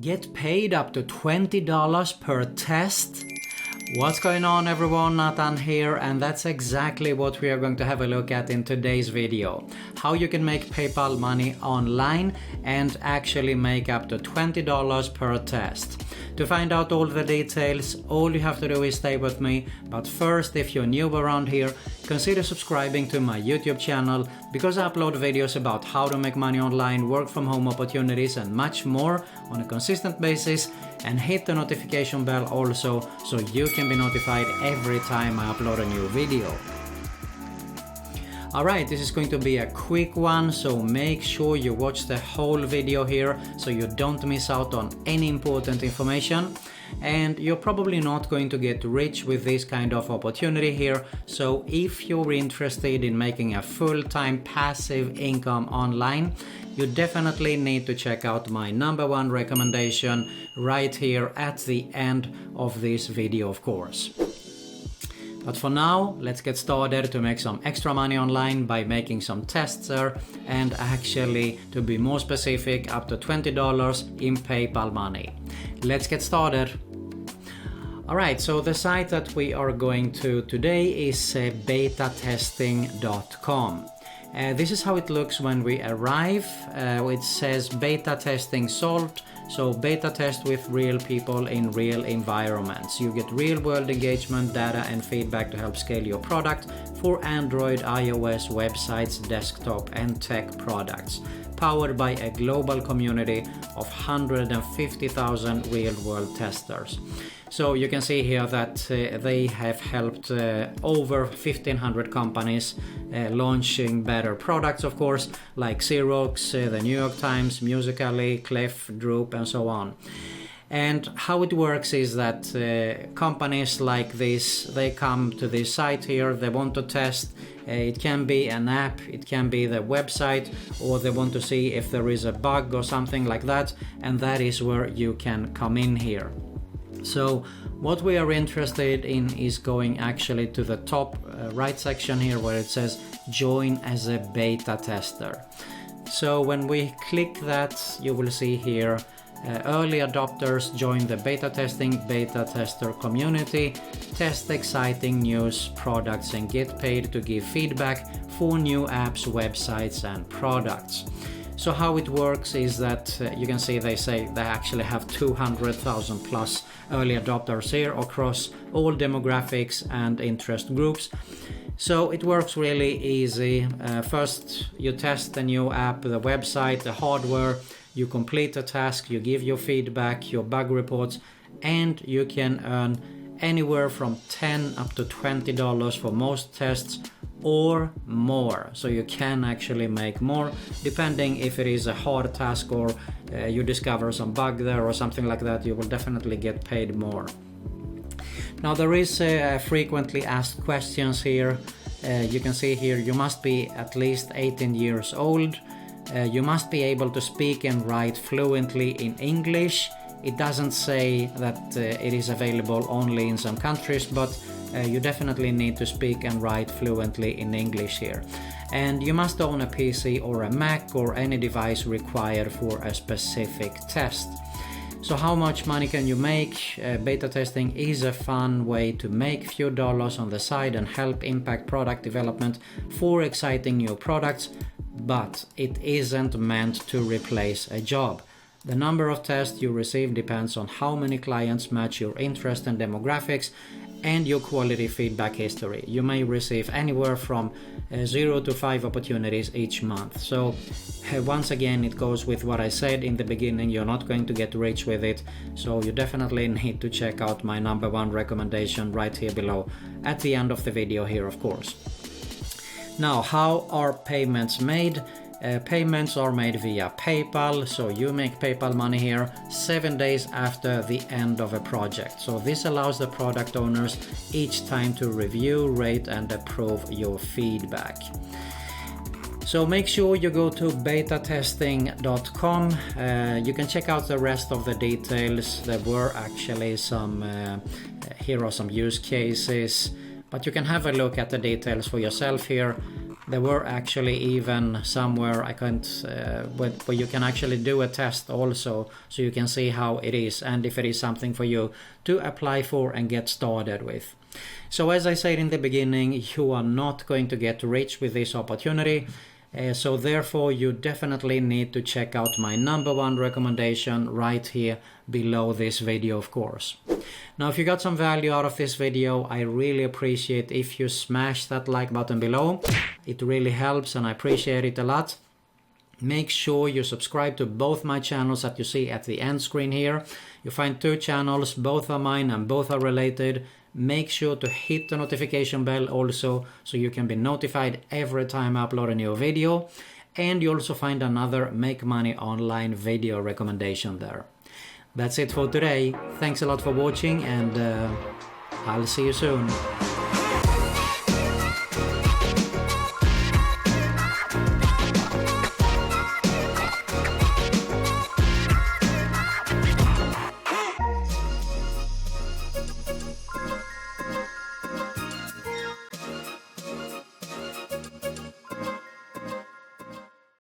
Get paid up to $20 per test? What's going on everyone, Nathan here, and that's exactly what we are going to have a look at in today's video. How you can make PayPal money online and actually make up to $20 per test. To find out all the details, all you have to do is stay with me, but first, if you're new around here, consider subscribing to my YouTube channel because I upload videos about how to make money online, work from home opportunities and much more on a consistent basis, and hit the notification bell also so you can be notified every time I upload a new video. Alright, this is going to be a quick one, so make sure you watch the whole video here so you don't miss out on any important information. And you're probably not going to get rich with this kind of opportunity here, so if you're interested in making a full-time passive income online, you definitely need to check out my #1 recommendation right here at the end of this video, of course. But for now, let's get started to make some extra money online by making some tests there, and actually, to be more specific, up to $20 in PayPal money. Let's get started. Alright, so the site that we are going to today is betatesting.com. This is how it looks when we arrive. It says beta testing solved. So beta test with real people in real environments. You get real world engagement, data and feedback to help scale your product for Android, iOS, websites, desktop and tech products. Powered by a global community of 150,000 real world testers. So you can see here that they have helped over 1,500 companies launching better products, of course, like Xerox, the New York Times, Musical.ly, Clef, Droop, and so on. And how it works is that companies like this, they come to this site here, they want to test. It can be an app, it can be the website, or they want to see if there is a bug or something like that, and that is where you can come in here. So what we are interested in is going actually to the top right section here where it says join as a beta tester. So when we click that, you will see here early adopters join the beta tester community, test exciting news products and get paid to give feedback for new apps, websites and products. So how it works is that you can see they say they actually have 200,000 plus early adopters here across all demographics and interest groups. So it works really easy. First you test the new app, the website, the hardware, you complete the task, you give your feedback, your bug reports, and you can earn anywhere from $10 up to $20 for most tests or more. So you can actually make more depending if it is a hard task or you discover some bug there or something like that. You will definitely get paid more. Now there is frequently asked questions here. You can see here you must be at least 18 years old. You must be able to speak and write fluently in English. It doesn't say that it is available only in some countries, but you definitely need to speak and write fluently in English here. And you must own a PC or a Mac or any device required for a specific test. So how much money can you make? Beta testing is a fun way to make a few dollars on the side and help impact product development for exciting new products, but it isn't meant to replace a job. The number of tests you receive depends on how many clients match your interest and demographics and your quality feedback history. You may receive anywhere from 0 to 5 opportunities each month. So once again, it goes with what I said in the beginning, you're not going to get rich with it. So you definitely need to check out my #1 recommendation right here below at the end of the video here, of course. Now, how are payments made? Payments are made via PayPal, so you make PayPal money here 7 days after the end of a project. So this allows the product owners each time to review, rate and approve your feedback. So make sure you go to betatesting.com. You can check out the rest of the details. There were actually here are some use cases, but you can have a look at the details for yourself here. There were actually even somewhere I can't where you can actually do a test also, so you can see how it is and if it is something for you to apply for and get started with. So as I said in the beginning, you are not going to get rich with this opportunity. So therefore you definitely need to check out my #1 recommendation right here below this video, of course. Now if you got some value out of this video, I really appreciate if you smash that like button below. It really helps and I appreciate it a lot. Make sure you subscribe to both my channels that you see at the end screen here. You find 2 channels, both are mine and both are related. Make sure to hit the notification bell also, so you can be notified every time I upload a new video. And you also find another Make Money Online video recommendation there. That's it for today. Thanks a lot for watching, and I'll see you soon.